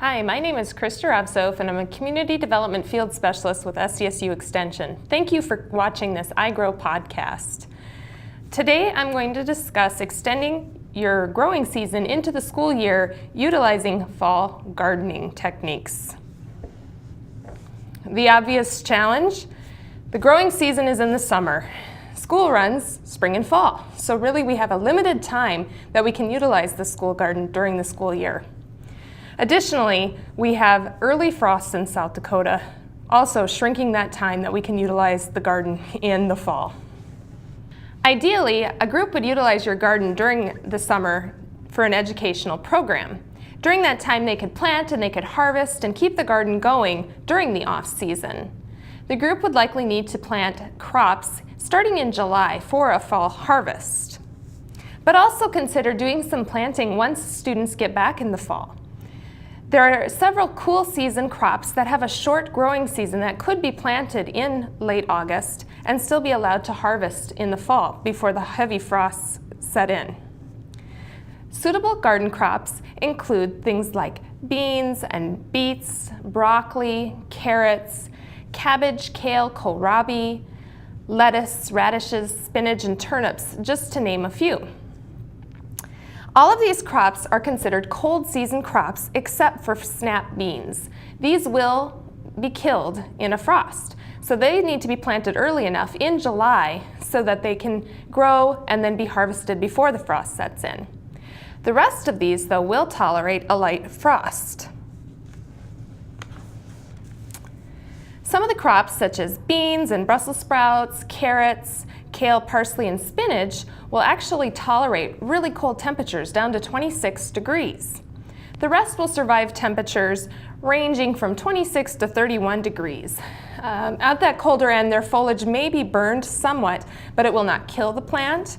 Hi, my name is Zdorovtsov, and I'm a Community Development Field Specialist with SDSU Extension. Thank you for watching this iGrow podcast. Today I'm going to discuss extending your growing season into the school year utilizing fall gardening techniques. The obvious challenge: the growing season is in the summer. School runs spring and fall, so really we have a limited time that we can utilize the school garden during the school year. Additionally, we have early frosts in South Dakota, also shrinking that time that we can utilize the garden in the fall. Ideally, a group would utilize your garden during the summer for an educational program. During that time, they could plant and they could harvest and keep the garden going during the off-season. The group would likely need to plant crops starting in July for a fall harvest. But also consider doing some planting once students get back in the fall. There are several cool season crops that have a short growing season that could be planted in late August and still be allowed to harvest in the fall before the heavy frosts set in. Suitable garden crops include things like beans and beets, broccoli, carrots, cabbage, kale, kohlrabi, lettuce, radishes, spinach, and turnips, just to name a few. All of these crops are considered cold season crops except for snap beans. These will be killed in a frost, so they need to be planted early enough in July so that they can grow and then be harvested before the frost sets in. The rest of these, though, will tolerate a light frost. Some of the crops, such as beans and Brussels sprouts, carrots, kale, parsley, and spinach, will actually tolerate really cold temperatures down to 26 degrees. The rest will survive temperatures ranging from 26 to 31 degrees. At that colder end, their foliage may be burned somewhat, but it will not kill the plant.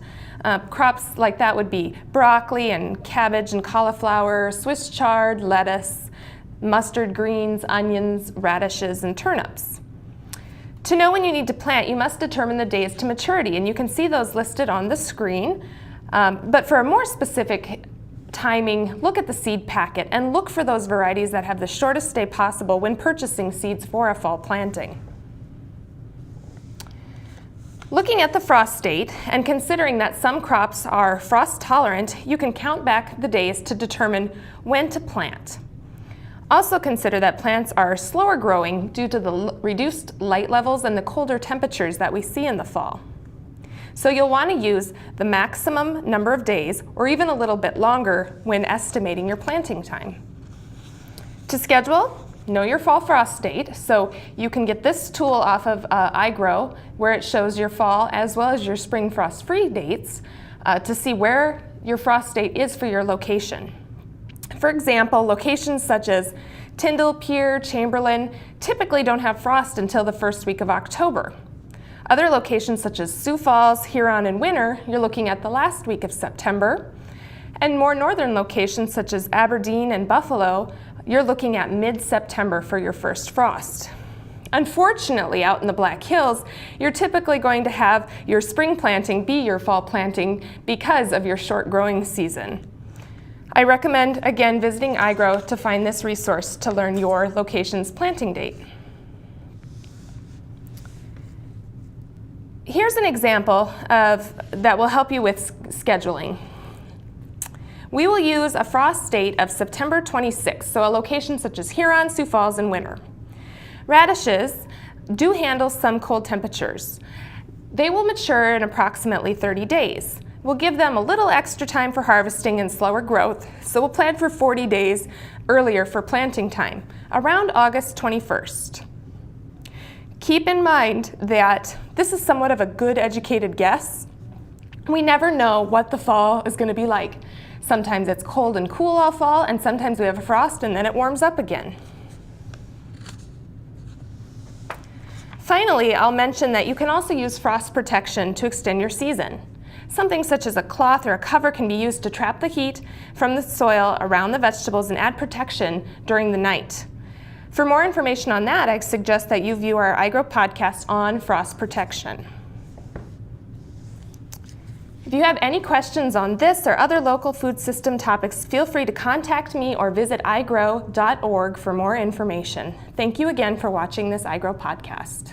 Crops like that would be broccoli and cabbage and cauliflower, Swiss chard, lettuce, mustard greens, onions, radishes, and turnips. To know when you need to plant, you must determine the days to maturity, and you can see those listed on the screen. But for a more specific timing, look at the seed packet and look for those varieties that have the shortest day possible when purchasing seeds for a fall planting. Looking at the frost date and considering that some crops are frost tolerant, you can count back the days to determine when to plant. Also consider that plants are slower growing due to the reduced light levels and the colder temperatures that we see in the fall. So you'll want to use the maximum number of days or even a little bit longer when estimating your planting time. To schedule, know your fall frost date, so you can get this tool off of iGrow where it shows your fall as well as your spring frost-free dates to see where your frost date is for your location. For example, locations such as Tyndall, Pierre, Chamberlain typically don't have frost until the first week of October. Other locations such as Sioux Falls, Huron, and Winter, you're looking at the last week of September. And more northern locations such as Aberdeen and Buffalo, you're looking at mid-September for your first frost. Unfortunately, out in the Black Hills, you're typically going to have your spring planting be your fall planting because of your short growing season. I recommend, again, visiting iGrow to find this resource to learn your location's planting date. Here's an example that will help you with scheduling. We will use a frost date of September 26th, so a location such as Huron, Sioux Falls, and Winter. Radishes do handle some cold temperatures. They will mature in approximately 30 days. We'll give them a little extra time for harvesting and slower growth, so we'll plan for 40 days earlier for planting time, around August 21st. Keep in mind that this is somewhat of a good educated guess. We never know what the fall is going to be like. Sometimes it's cold and cool all fall, and sometimes we have a frost and then it warms up again. Finally, I'll mention that you can also use frost protection to extend your season. Something such as a cloth or a cover can be used to trap the heat from the soil around the vegetables and add protection during the night. For more information on that, I suggest that you view our iGrow podcast on frost protection. If you have any questions on this or other local food system topics, feel free to contact me or visit iGrow.org for more information. Thank you again for watching this iGrow podcast.